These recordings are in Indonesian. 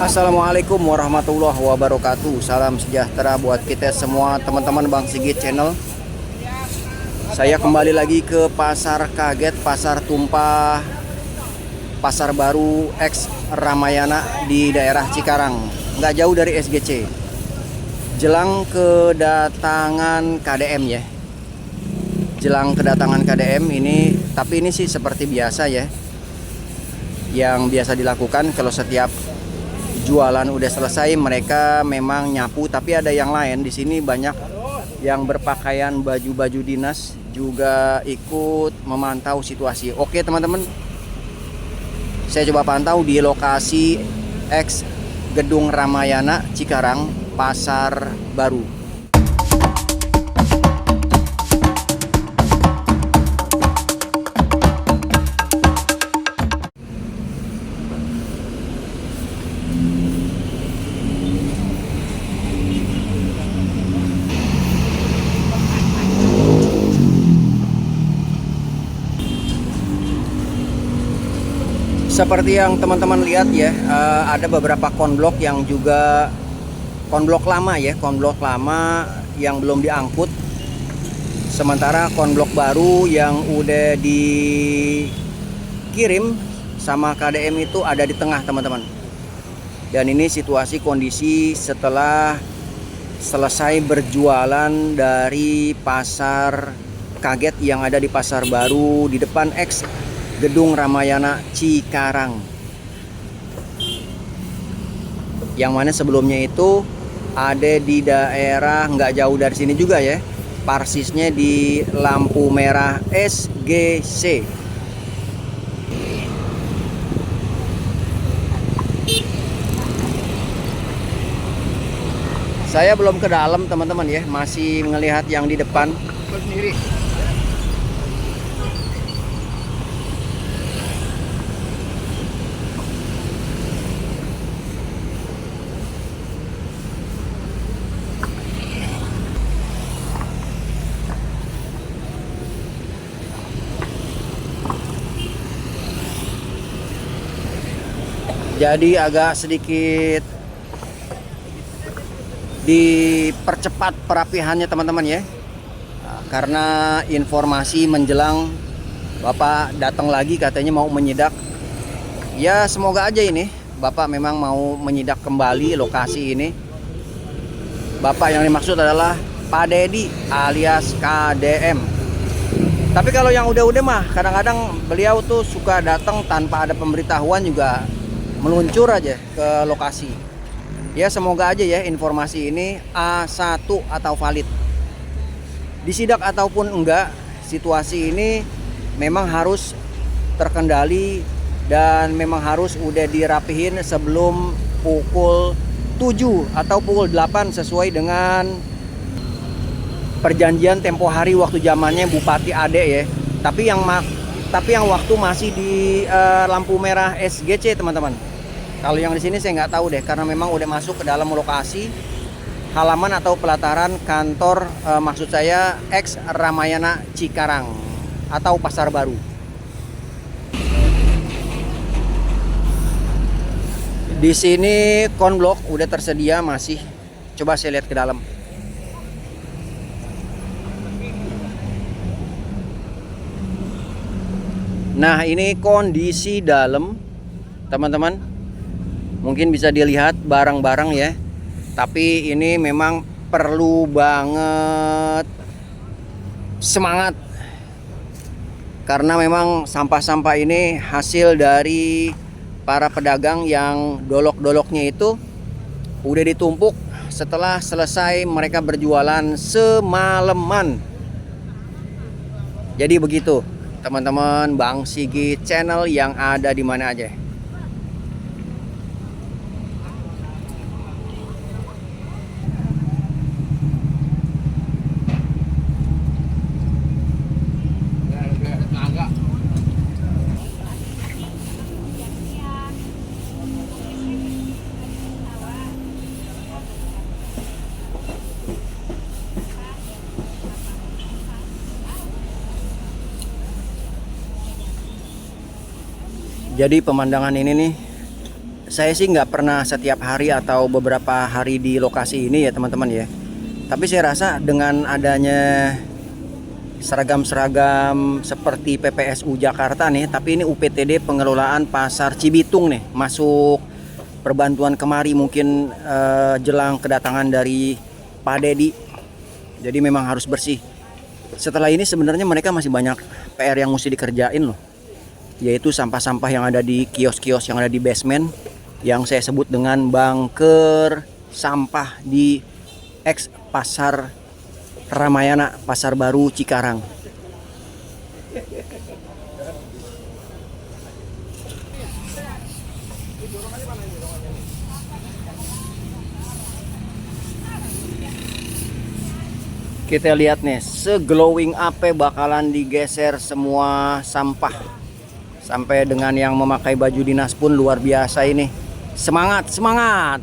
Assalamualaikum warahmatullahi wabarakatuh. Salam sejahtera buat kita semua teman-teman Bang Sigit Channel. Saya kembali lagi ke Pasar Kaget, Pasar Tumpah, Pasar Baru X Ramayana di daerah Cikarang, nggak jauh dari SGC. Jelang kedatangan KDM ya. Jelang kedatangan KDM ini, tapi ini sih seperti biasa ya. Yang biasa dilakukan kalau setiap jualan udah selesai, mereka memang nyapu, tapi ada yang lain di sini, banyak yang berpakaian baju-baju dinas juga ikut memantau situasi. Oke teman-teman, saya coba pantau di lokasi X Gedung Ramayana Cikarang, Pasar Baru. Seperti yang teman-teman lihat ya, ada beberapa konblok yang juga konblok lama ya, konblok lama yang belum diangkut. Sementara konblok baru yang udah dikirim sama KDM itu ada di tengah teman-teman. Dan ini situasi kondisi setelah selesai berjualan dari Pasar Kaget yang ada di Pasar Baru di depan X Gedung Ramayana Cikarang, yang mana sebelumnya itu ada di daerah nggak jauh dari sini juga ya, parsisnya di lampu merah SGC. Saya belum ke dalam teman-teman ya, masih melihat yang di depan. Jadi agak sedikit dipercepat perapihannya teman-teman ya, karena informasi menjelang Bapak datang lagi katanya mau menyidak. Ya semoga aja ini Bapak memang mau menyidak kembali lokasi ini. Bapak yang dimaksud adalah Pak Dedi alias KDM. Tapi kalau yang udah-udah mah kadang-kadang beliau tuh suka datang tanpa ada pemberitahuan, juga meluncur aja ke lokasi. Ya semoga aja ya informasi ini A1 atau valid. Disidak ataupun enggak, situasi ini memang harus terkendali dan memang harus udah dirapihin sebelum pukul 7 atau pukul 8 sesuai dengan perjanjian tempo hari waktu zamannya Bupati Ade ya. Tapi yang waktu masih di lampu merah SGC teman-teman. Kalau yang di sini saya nggak tahu deh, karena memang udah masuk ke dalam lokasi halaman atau pelataran kantor, maksud saya X Ramayana Cikarang atau Pasar Baru. Di sini konblok udah tersedia masih. Coba saya lihat ke dalam. Nah ini kondisi dalam teman-teman. Mungkin bisa dilihat barang-barang ya. Tapi ini memang perlu banget semangat, karena memang sampah-sampah ini hasil dari para pedagang yang dolok-doloknya itu udah ditumpuk setelah selesai mereka berjualan semalaman. Jadi begitu teman-teman Bang Sigit Channel yang ada di mana aja. Jadi pemandangan ini nih Saya sih nggak pernah setiap hari atau beberapa hari di lokasi ini ya teman-teman ya. Tapi saya rasa dengan adanya seragam-seragam seperti PPSU Jakarta nih, tapi ini UPTD pengelolaan Pasar Cibitung nih, masuk perbantuan kemari mungkin jelang kedatangan dari Pak Dedi. Jadi memang harus bersih. Setelah ini sebenarnya mereka masih banyak PR yang mesti dikerjain loh. Yaitu sampah-sampah yang ada di kios-kios yang ada di basement, yang saya sebut dengan bunker sampah di ex Pasar Ramayana, Pasar Baru Cikarang. Kita lihat nih, seglowing apa bakalan digeser semua sampah. Sampai dengan yang memakai baju dinas pun luar biasa ini. Semangat, semangat.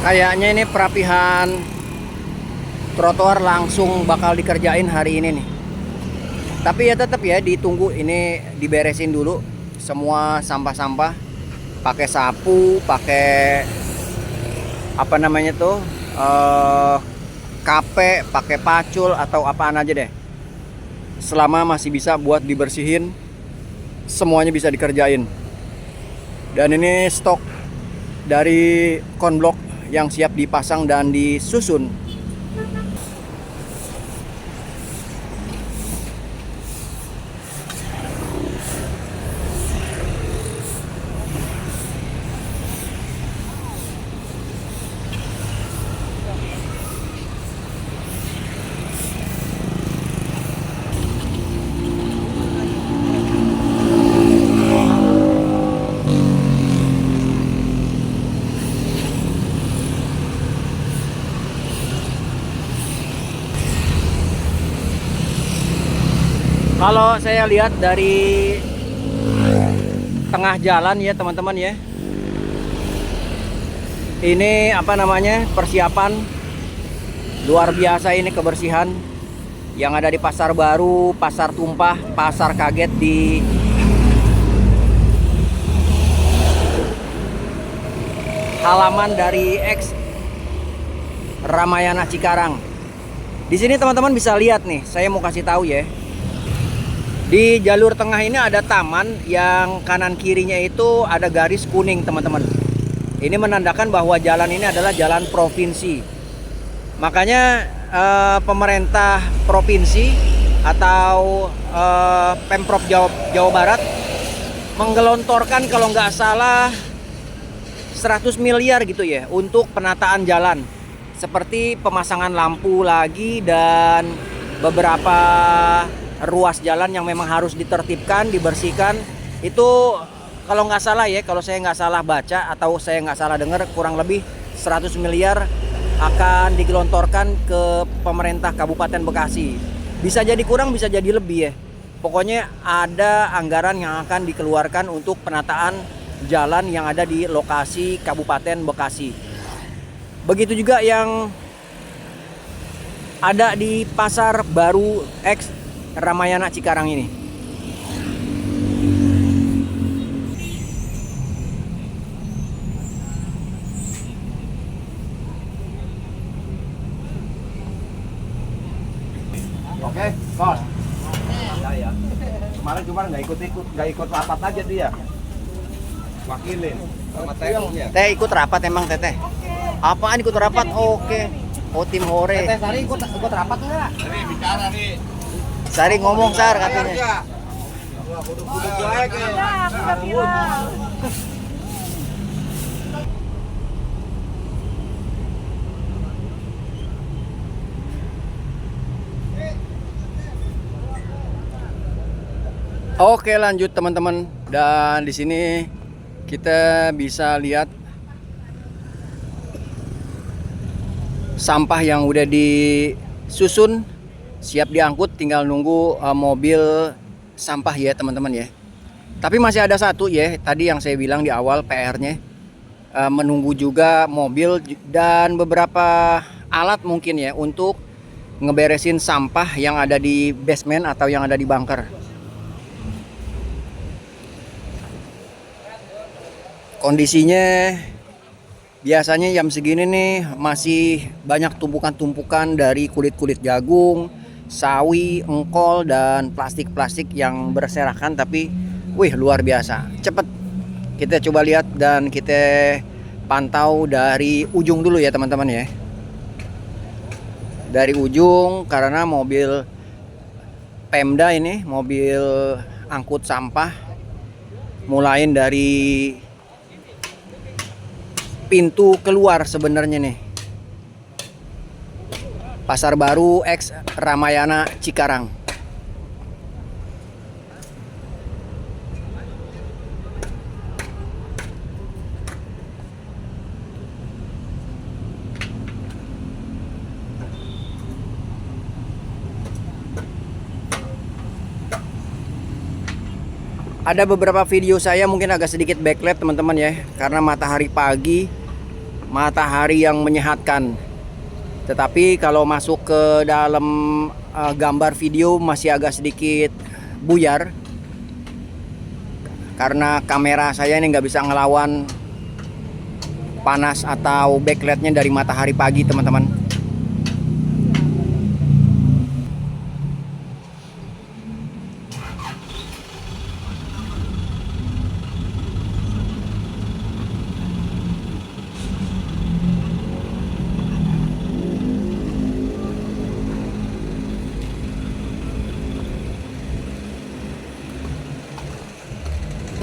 Kayaknya ini perapihan trotoar langsung bakal dikerjain hari ini nih. Tapi ya tetap ya ditunggu ini diberesin dulu semua sampah-sampah, pakai sapu, pakai apa namanya tuh kape, pakai pacul atau apaan aja deh. Selama masih bisa buat dibersihin, semuanya bisa dikerjain. Dan ini stok dari konblok yang siap dipasang dan disusun. Kalau saya lihat dari tengah jalan ya teman-teman ya, ini apa namanya, persiapan luar biasa ini kebersihan yang ada di Pasar Baru, Pasar Tumpah, Pasar Kaget di halaman dari ex Ramayana Cikarang. Di sini teman-teman bisa lihat nih, saya mau kasih tahu ya. Di jalur tengah ini ada taman yang kanan kirinya itu ada garis kuning teman-teman. Ini menandakan bahwa jalan ini adalah jalan provinsi. Makanya pemerintah provinsi atau Pemprov Jawa Barat menggelontorkan kalau nggak salah 100 miliar gitu ya untuk penataan jalan. Seperti pemasangan lampu lagi dan beberapa ruas jalan yang memang harus ditertibkan, dibersihkan. Itu kalau nggak salah ya, kalau saya nggak salah baca atau saya nggak salah dengar, kurang lebih 100 miliar akan digelontorkan ke pemerintah Kabupaten Bekasi. Bisa jadi kurang, bisa jadi lebih ya. Pokoknya ada anggaran yang akan dikeluarkan untuk penataan jalan yang ada di lokasi Kabupaten Bekasi. Begitu juga yang ada di Pasar Baru X Ramayana Cikarang ini. Oke, bos. Ya. Kemarin cuma nggak ikut rapat aja dia. Wakilin sama tehnya. Teh ikut rapat emang teteh? Apaan ikut rapat? Oke. Oh tim hore. Teh Sari ikut rapat enggak? Sari bicara nih. Sari ngomong Sar katanya. Kudu-kudu baik ya. Aku udah bilang. Oke lanjut teman-teman, dan di sini kita bisa lihat sampah yang udah disusun siap diangkut, tinggal nunggu mobil sampah ya teman-teman ya. Tapi masih ada satu ya, tadi yang saya bilang di awal PR-nya menunggu juga mobil dan beberapa alat mungkin ya untuk ngeberesin sampah yang ada di basement atau yang ada di bunker. Kondisinya biasanya jam segini nih masih banyak tumpukan-tumpukan dari kulit-kulit jagung, sawi, engkol, dan plastik-plastik yang berserakan. Tapi wih luar biasa cepet. Kita coba lihat dan kita pantau dari ujung dulu ya teman-teman ya. Dari ujung, karena mobil Pemda ini, mobil angkut sampah, mulain dari pintu keluar sebenarnya nih, Pasar Baru X Ramayana Cikarang. Ada beberapa video saya mungkin agak sedikit backlight teman-teman ya, karena matahari pagi, matahari yang menyehatkan. Tetapi kalau masuk ke dalam gambar video masih agak sedikit buyar, karena kamera saya ini nggak bisa ngelawan panas atau backlightnya dari matahari pagi teman-teman.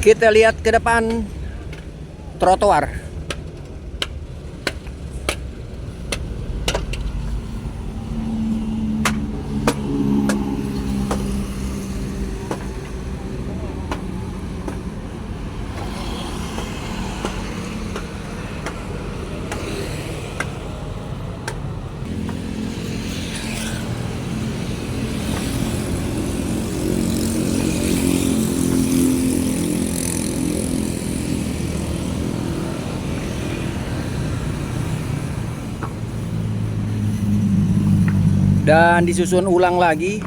Kita lihat ke depan trotoar. Dan disusun ulang lagi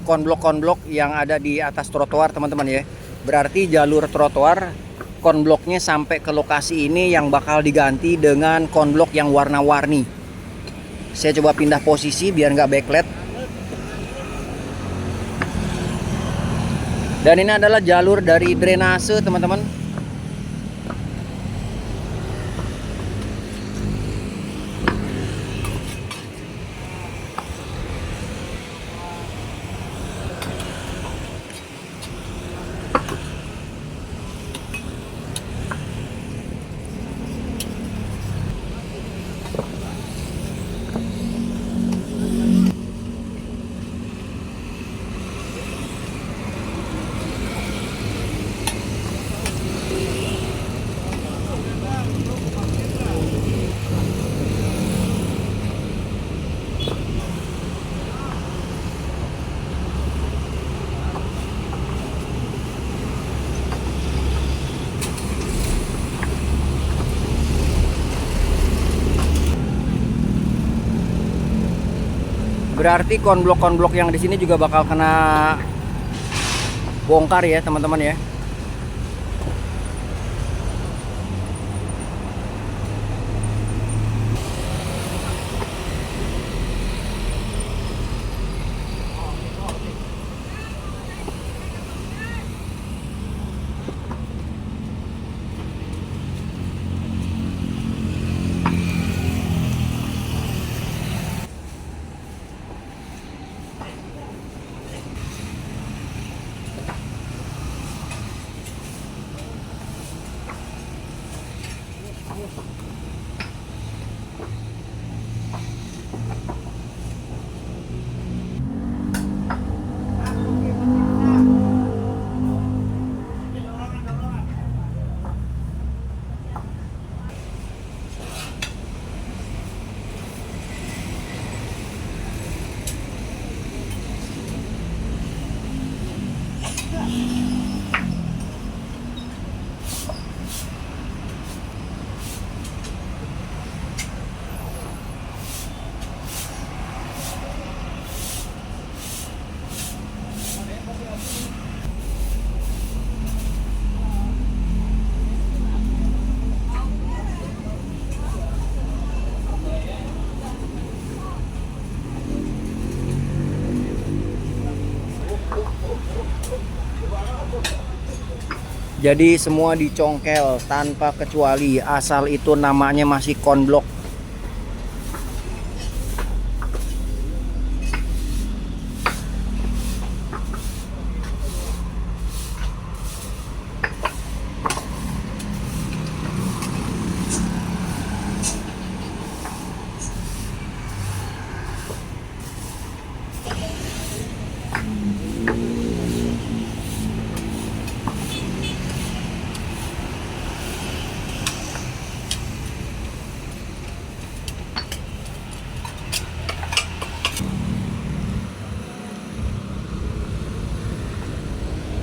konblok-konblok yang ada di atas trotoar teman-teman ya. Berarti jalur trotoar konbloknya sampai ke lokasi ini yang bakal diganti dengan konblok yang warna-warni. Saya coba pindah posisi biar nggak backlight. Dan ini adalah jalur dari drainase teman-teman. Berarti konblok-konblok yang di sini juga bakal kena bongkar ya teman-teman ya. Jadi semua dicongkel tanpa kecuali, asal itu namanya masih konblok.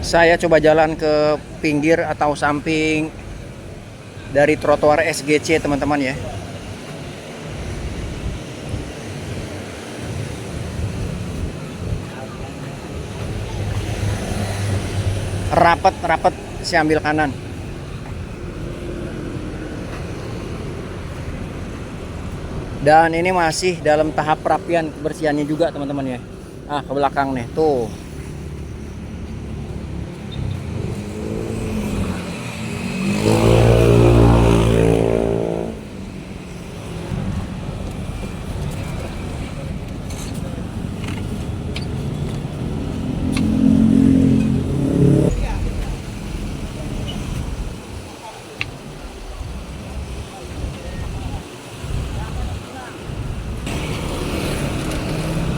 Saya coba jalan ke pinggir atau samping dari trotoar SGC teman-teman ya. Rapat, saya ambil kanan. Dan ini masih dalam tahap perapian kebersihannya juga teman-teman ya. Ke belakang nih, tuh.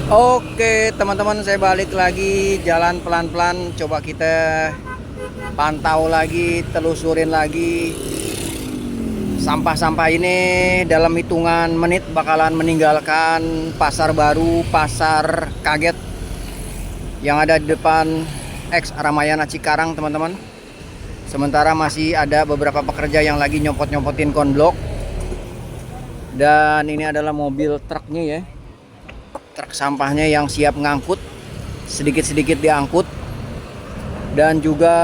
Oke teman-teman, saya balik lagi jalan pelan-pelan. Coba kita pantau lagi, telusurin lagi. Sampah-sampah ini dalam hitungan menit bakalan meninggalkan pasar baru, pasar kaget yang ada di depan X Ramayana Cikarang teman-teman. Sementara masih ada beberapa pekerja yang lagi nyopot-nyopotin konblok. Dan ini adalah mobil truknya ya, truk sampahnya yang siap ngangkut, sedikit-sedikit diangkut. Dan juga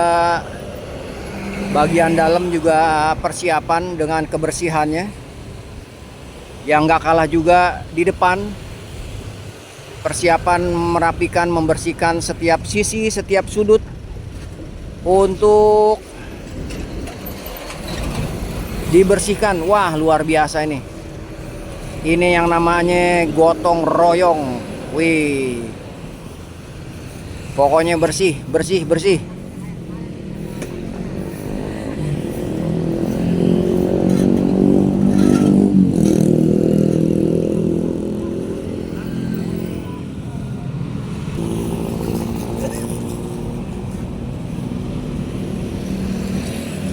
bagian dalam juga persiapan dengan kebersihannya, yang gak kalah juga di depan. Persiapan merapikan, membersihkan setiap sisi, setiap sudut untuk dibersihkan. Wah, luar biasa ini. Ini yang namanya gotong royong. Wih. Pokoknya bersih, bersih, bersih.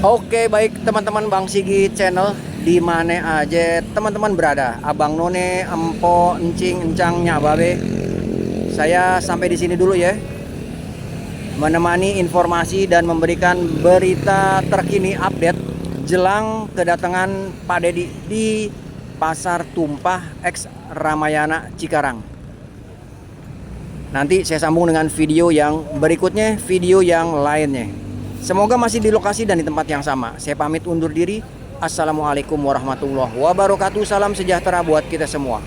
Oke, baik teman-teman Bang Sigi channel, di mana aja teman-teman berada, abang none, empo, encing, encang, nyababe. Saya sampai di sini dulu ya, menemani informasi dan memberikan berita terkini update jelang kedatangan Pak Dedi di Pasar Tumpah X Ramayana Cikarang. Nanti saya sambung dengan video yang berikutnya, video yang lainnya. Semoga masih di lokasi dan di tempat yang sama. Saya pamit undur diri. Assalamualaikum warahmatullahi wabarakatuh. Salam sejahtera buat kita semua.